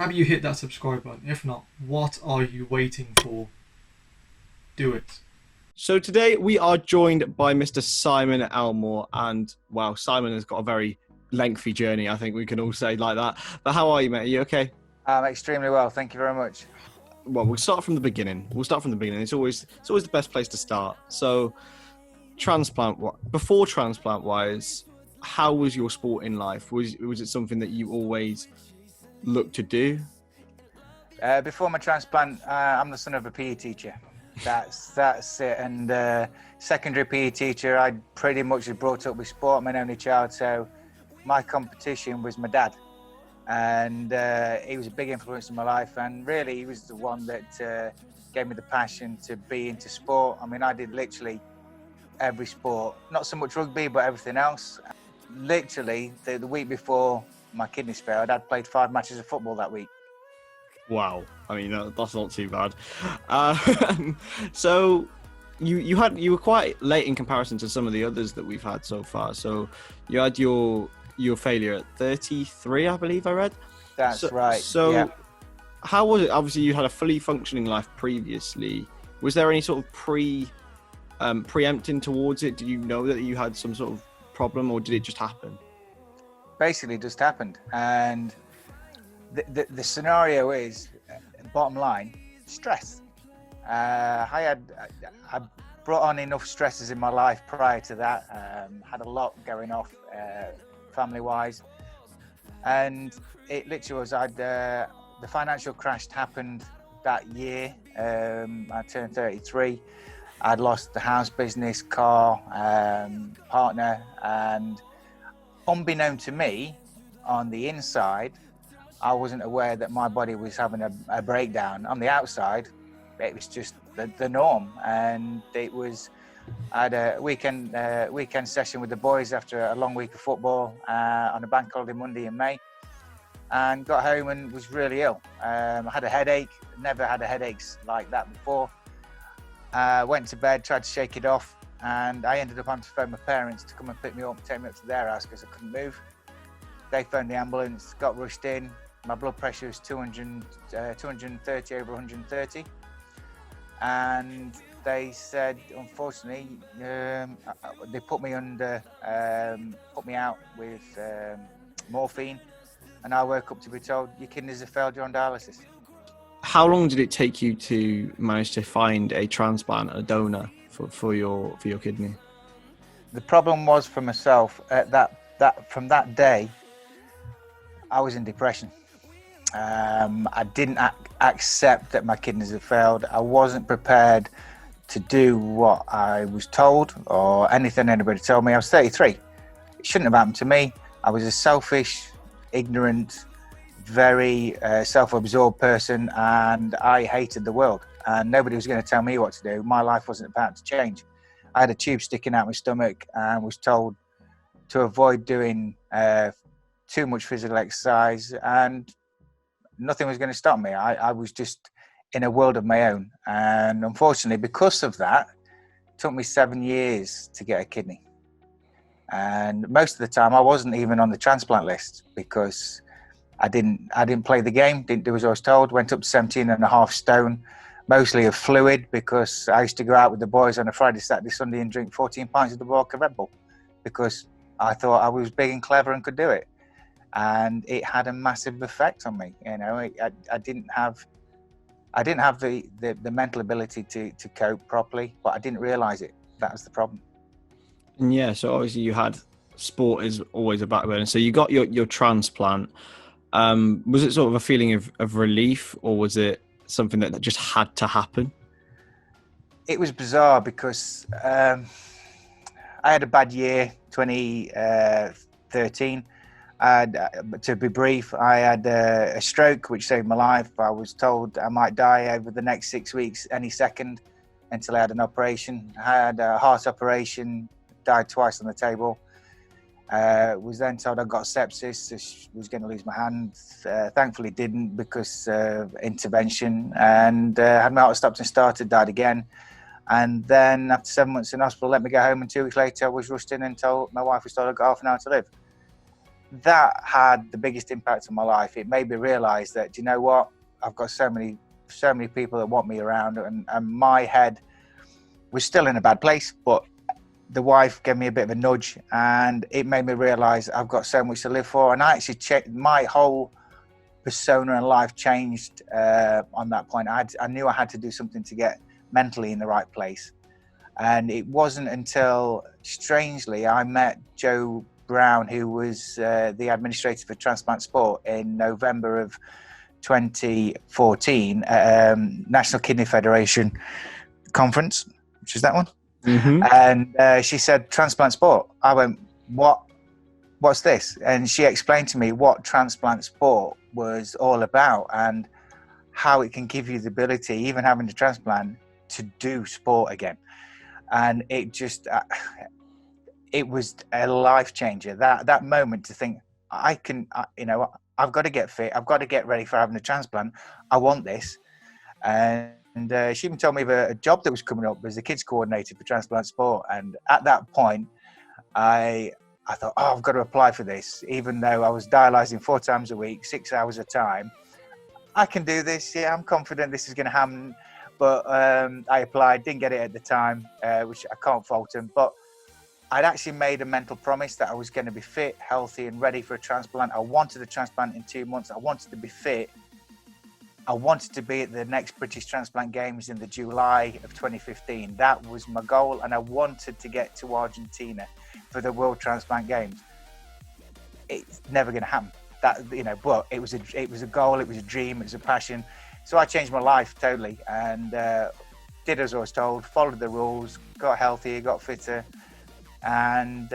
Have you hit that subscribe button? If not, what are you waiting for? Do it. So today we are joined by Mr. Simon Elmore, and wow, Simon has got a very lengthy journey. I think we can all say like that. But how are you, mate? Are you okay? I'm extremely well, thank you very much. Well, we'll start from the beginning. It's always the best place to start. So, before transplant wise, how was your sporting life? Was it something that you always looked to do? Before my transplant, I'm the son of a PE teacher. That's it. And secondary PE teacher, I pretty much was brought up with sport. I'm an only child, so my competition was my dad. And he was a big influence in my life, and really he was the one that gave me the passion to be into sport. I mean, I did literally every sport, not so much rugby, but everything else. Literally, the week before my kidneys failed, I'd played 5 matches of football that week. Wow, I mean that's not too bad. So you were quite late in comparison to some of the others that we've had so far. So you had your failure at 33, I believe I read. That's right. So yeah. How was it? Obviously, you had a fully functioning life previously. Was there any sort of preempting towards it? Did you know that you had some sort of problem, or did it just happen? Basically, it just happened, and the scenario is, bottom line, stress. I brought on enough stresses in my life prior to that. Had a lot going off family-wise, and it literally was. The financial crash happened that year. I turned 33. I'd lost the house business, car, partner, and unbeknown to me, on the inside, I wasn't aware that my body was having a breakdown. On the outside, it was just the norm. And it was, I had a weekend session with the boys after a long week of football on a bank holiday Monday in May, and got home and was really ill. I had a headache, never had a headaches like that before. Went to bed, tried to shake it off, and I ended up having to phone my parents to come and pick me up and take me up to their house because I couldn't move. They phoned the ambulance, got rushed in. My blood pressure was 230 over 130. And they said, unfortunately, they put me out with morphine. And I woke up to be told, your kidneys have failed, you're on dialysis. How long did it take you to manage to find a transplant, a donor for your kidney? The problem was for myself from that day, I was in depression. I didn't accept that my kidneys had failed. I wasn't prepared to do what I was told or anything anybody told me. I was 33. It shouldn't have happened to me. I was a selfish, ignorant, very self-absorbed person, and I hated the world, and nobody was going to tell me what to do. My life wasn't about to change. I had a tube sticking out my stomach and was told to avoid doing too much physical exercise, and nothing was going to stop me. I was just in a world of my own, and unfortunately, because of that, it took me 7 years to get a kidney. And most of the time, I wasn't even on the transplant list because I didn't play the game, didn't do as I was told. Went up to 17.5 stone, mostly of fluid, because I used to go out with the boys on a Friday, Saturday, Sunday and drink 14 pints of the vodka Red Bull because I thought I was big and clever and could do it. And it had a massive effect on me. You know, I didn't have the mental ability to cope properly, but I didn't realize it. That was the problem. And yeah, so obviously you had sport is always a backbone. So you got your transplant. Was it sort of a feeling of relief, or was it something that just had to happen? It was bizarre because I had a bad year, 2013. To be brief, I had a stroke which saved my life. I was told I might die over the next 6 weeks, any second, until I had an operation. I had a heart operation, died twice on the table. Was then told I got sepsis, was going to lose my hand. Thankfully didn't because of intervention, and had my heart stopped and started, died again. And then after 7 months in hospital, let me go home, and 2 weeks later I was rushed in and told my wife was told I got half an hour to live. that had the biggest impact on my life. It made me realize that, do you know what? I've got so many people that want me around, and my head was still in a bad place, but the wife gave me a bit of a nudge, and it made me realize I've got so much to live for. And I actually checked my whole persona and life changed on that point. I knew I had to do something to get mentally in the right place. And it wasn't until, strangely, I met Joe Brown, who was the administrator for Transplant Sport, in November of 2014 at National Kidney Federation conference, which is that one. Mm-hmm. And she said, Transplant Sport. I went, what's this? And she explained to me what Transplant Sport was all about and how it can give you the ability, even having a transplant, to do sport again. And it just, it was a life changer. That moment to think, I've got to get fit. I've got to get ready for having a transplant. I want this. And she even told me of a job that was coming up as the kids coordinator for Transplant Sport. And at that point, I thought, I've got to apply for this. Even though I was dialyzing 4 times a week, 6 hours a time, I can do this. Yeah, I'm confident this is going to happen. But I applied, didn't get it at the time, which I can't fault him. But I'd actually made a mental promise that I was going to be fit, healthy, and ready for a transplant. I wanted a transplant in 2 months. I wanted to be fit. I wanted to be at the next British Transplant Games in the July of 2015. That was my goal, and I wanted to get to Argentina for the World Transplant Games. It's never going to happen. But it was a goal, it was a dream, it was a passion. So I changed my life totally, and did as I was told, followed the rules, got healthier, got fitter, and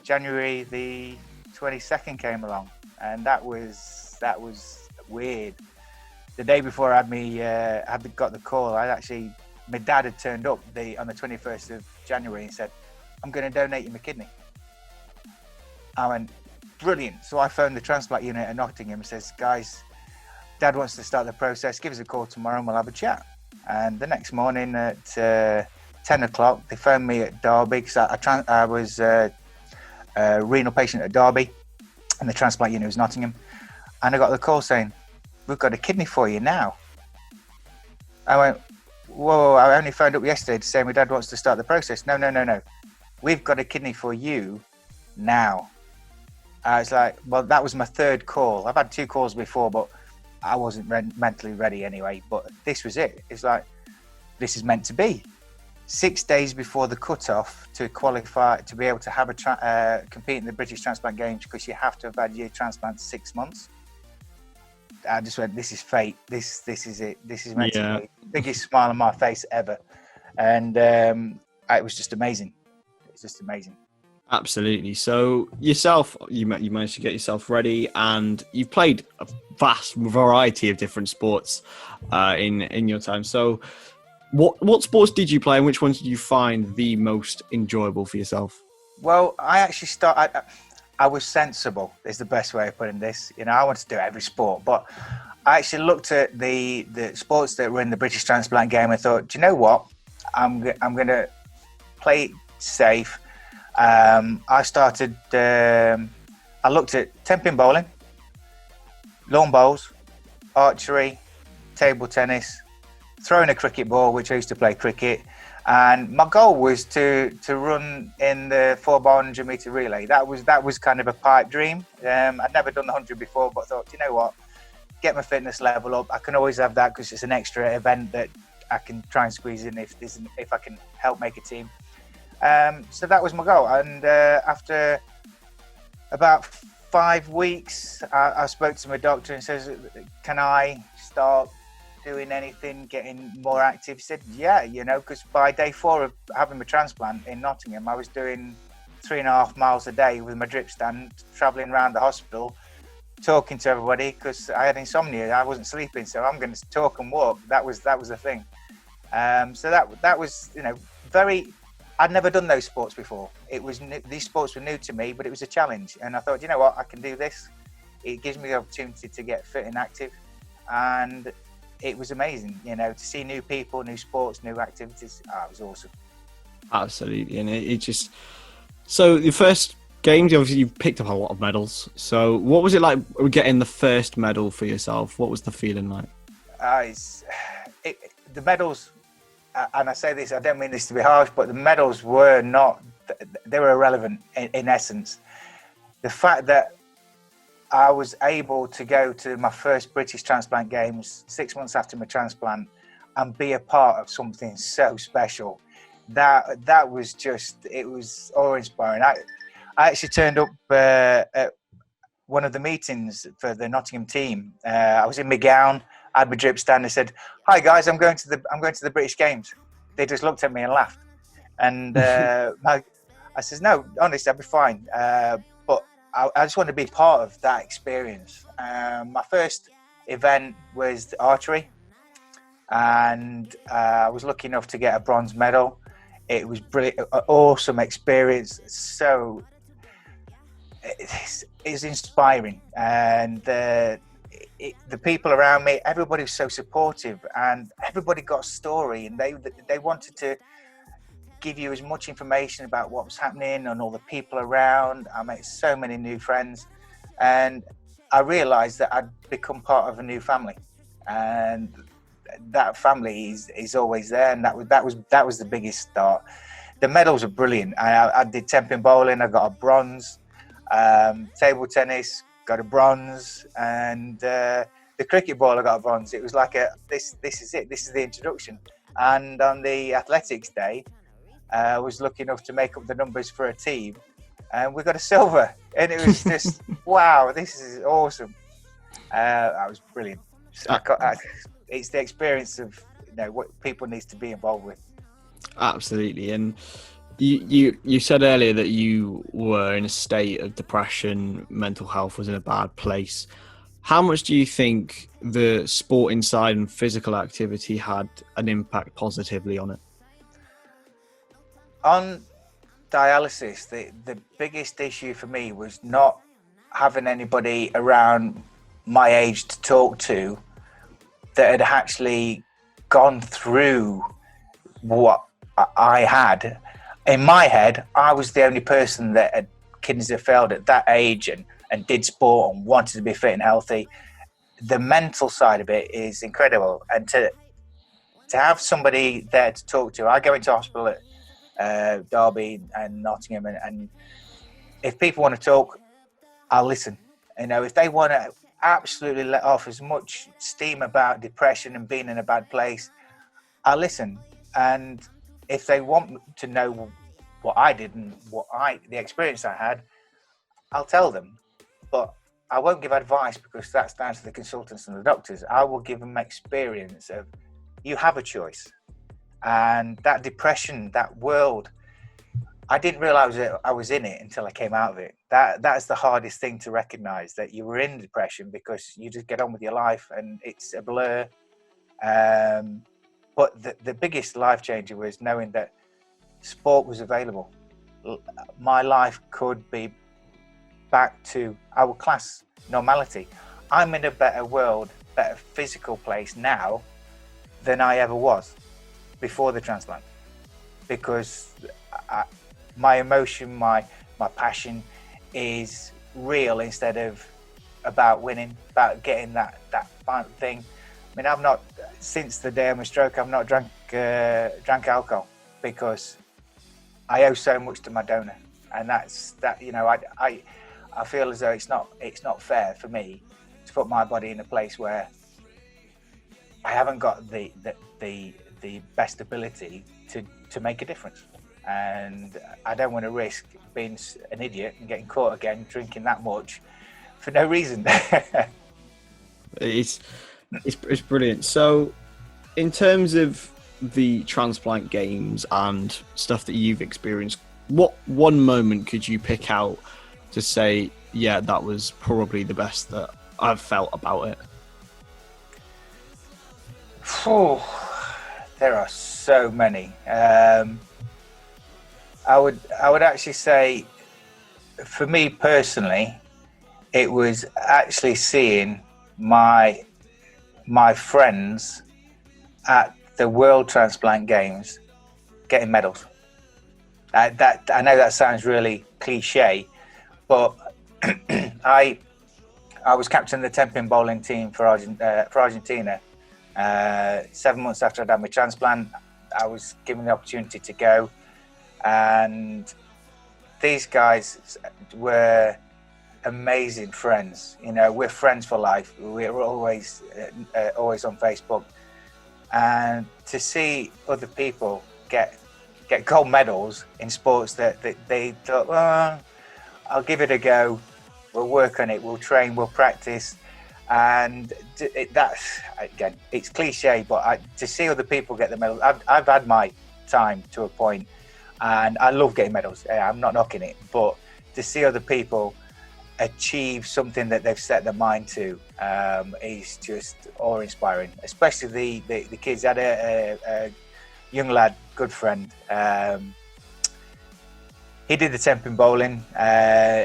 January the 22nd came along, and that was weird. The day before I had got the call, my dad had turned up on the 21st of January and said, I'm going to donate you my kidney. I went, brilliant. So I phoned the transplant unit at Nottingham and says, guys, Dad wants to start the process. Give us a call tomorrow and we'll have a chat. And the next morning at 10 o'clock, they phoned me at Derby because I was a renal patient at Derby and the transplant unit was Nottingham. And I got the call saying, we've got a kidney for you now. I went, whoa, I only phoned up yesterday to say my dad wants to start the process. No. We've got a kidney for you now. I was like, well, that was my 3rd call. I've had 2 calls before, but I wasn't mentally ready anyway. But this was it. It's like, this is meant to be. 6 days before the cut-off to qualify, to be able to have compete in the British Transplant Games, because you have to have had your transplant 6 months. I just went, this is fate. This is it. This is meant to be. Biggest smile on my face ever. And it was just amazing. It was just amazing. Absolutely. So yourself, you managed to get yourself ready, and you've played a vast variety of different sports in your time. So what sports did you play, and which ones did you find the most enjoyable for yourself? Well, I actually I was sensible, is the best way of putting this. I wanted to do every sport, but I actually looked at the sports that were in the British Transplant game and thought, do you know what? I'm going to play safe. I started, I looked at 10-pin bowling, lawn bowls, archery, table tennis, throwing a cricket ball, which I used to play cricket. And my goal was to run in the 4x100 meter relay. That was kind of a pipe dream. I'd never done the 100 before, but thought, you know what, get my fitness level up. I can always have that because it's an extra event that I can try and squeeze in if I can help make a team. So that was my goal. And after about 5 weeks, I spoke to my doctor and says, can I start doing anything, getting more active? He said, yeah, because by day 4 of having my transplant in Nottingham, I was doing 3.5 miles a day with my drip stand, traveling around the hospital, talking to everybody because I had insomnia. I wasn't sleeping, so I'm going to talk and walk. That was the thing. So that was, very. I'd never done those sports before. These sports were new to me, but it was a challenge. And I thought, you know what, I can do this. It gives me the opportunity to get fit and active. And it was amazing, to see new people, new sports, new activities. It was awesome. Absolutely. And it just, so the first games, obviously you've picked up a lot of medals. So what was it like getting the first medal for yourself? What was the feeling like? The medals, and I say this, I don't mean this to be harsh, but the medals were not, they were irrelevant in essence. The fact that I was able to go to my first British Transplant Games 6 months after my transplant and be a part of something so special, that was just, it was awe-inspiring. I actually turned up at one of the meetings for the Nottingham team. I was in my gown, I had my drip stand, and said, "Hi guys, I'm going to the British Games." They just looked at me and laughed, and I says, "No, honestly, I'll be fine." But I just want to be part of that experience. My first event was archery, and I was lucky enough to get a bronze medal. It was brilliant, awesome experience. So it's inspiring, and the people around me, everybody was so supportive, and everybody got a story, and they wanted to give you as much information about what was happening and all the people around. I made so many new friends, and I realized that I'd become part of a new family, and that family is always there. And that was the biggest start. The medals are brilliant. I did 10-pin bowling, I got a bronze. Table tennis, got a bronze, and the cricket ball, I got a bronze. It was like this is it, this is the introduction. And on the athletics day, I was lucky enough to make up the numbers for a team, and we got a silver, and it was just wow, this is awesome. That was brilliant. So it's the experience of what people need to be involved with. Absolutely. And you said earlier that you were in a state of depression, mental health was in a bad place. How much do you think the sporting side and physical activity had an impact positively on it? On dialysis, the biggest issue for me was not having anybody around my age to talk to that had actually gone through what I had. In my head, I was the only person that had kidneys that failed at that age and did sport and wanted to be fit and healthy. The mental side of it is incredible. And to have somebody there to talk to, I go into hospital at Derby and Nottingham, and if people want to talk, I'll listen. If they want to absolutely let off as much steam about depression and being in a bad place, I'll listen. And if they want to know what I did and the experience I had, I'll tell them. But I won't give advice, because that's down to the consultants and the doctors. I will give them experience of, you have a choice. And that depression, that world, I didn't realize that I was in it until I came out of it. That's the hardest thing to recognize, that you were in depression, because you just get on with your life and it's a blur. But the biggest life changer was knowing that sport was available. My life could be back to our class normality. I'm in a better world, better physical place now than I ever was before the transplant, because my emotion, my passion is real, instead of about winning, about getting that final thing. I mean, I've not, since the day of my stroke, I've not drank alcohol, because I owe so much to my donor, and I feel as though it's not fair for me to put my body in a place where I haven't got the best ability to make a difference, and I don't want to risk being an idiot and getting caught again drinking that much for no reason. It's brilliant. So, in terms of the transplant games and stuff that you've experienced, what one moment could you pick out to say, yeah, that was probably the best that I've felt about it? There are so many. I would actually say, for me personally, it was actually seeing my friends at the World Transplant Games getting medals. I know that sounds really cliche, but I was captain of the 10-pin bowling team for Argentina. 7 months after I'd had my transplant, I was given the opportunity to go, and these guys were amazing friends. You know, we're friends for life. We're always on Facebook, and to see other people get gold medals in sports that they thought, well, I'll give it a go. We'll work on it. We'll train. We'll practice. And that's, again, it's cliche, but to see other people get the medals, I've had my time to a point, and I love getting medals. I'm not knocking it, but to see other people achieve something that they've set their mind to is just awe-inspiring. Especially the kids. I had a young lad, good friend. He did the 10-pin bowling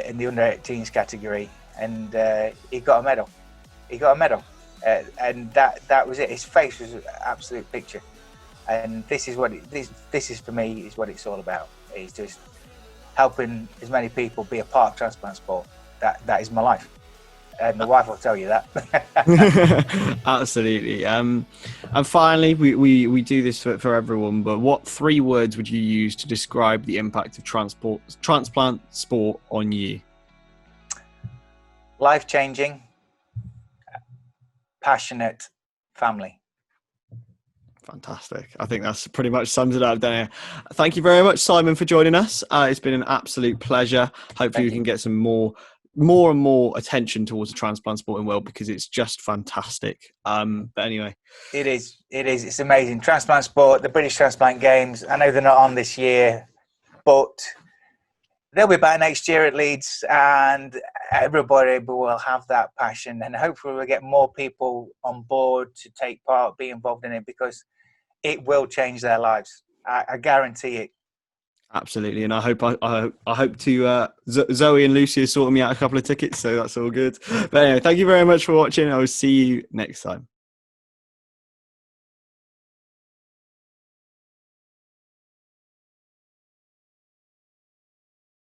in the under-18s category, and he got a medal. And that was it. His face was an absolute picture. And this is what this is for me, is what it's all about. It's just helping as many people be a part of transplant sport. That is my life. And the wife will tell you that. Absolutely. And finally, we do this for everyone, but what 3 words would you use to describe the impact of transplant sport on you? Life-changing, passionate, family. Fantastic. I think that's pretty much sums it up, don't it? Thank you very much, Simon, for joining us. It's been an absolute pleasure. Hopefully we can get some more and more attention towards the transplant sporting world, because it's just fantastic. But anyway, it is it's amazing. Transplant sport, the British Transplant Games, I know they're not on this year, but they'll be back next year at Leeds, and everybody will have that passion, and hopefully we'll get more people on board to take part, be involved in it, because it will change their lives. I guarantee it. Absolutely, and I hope to Zoe and Lucy are sorting me out a couple of tickets, so that's all good. But anyway, thank you very much for watching. I will see you next time.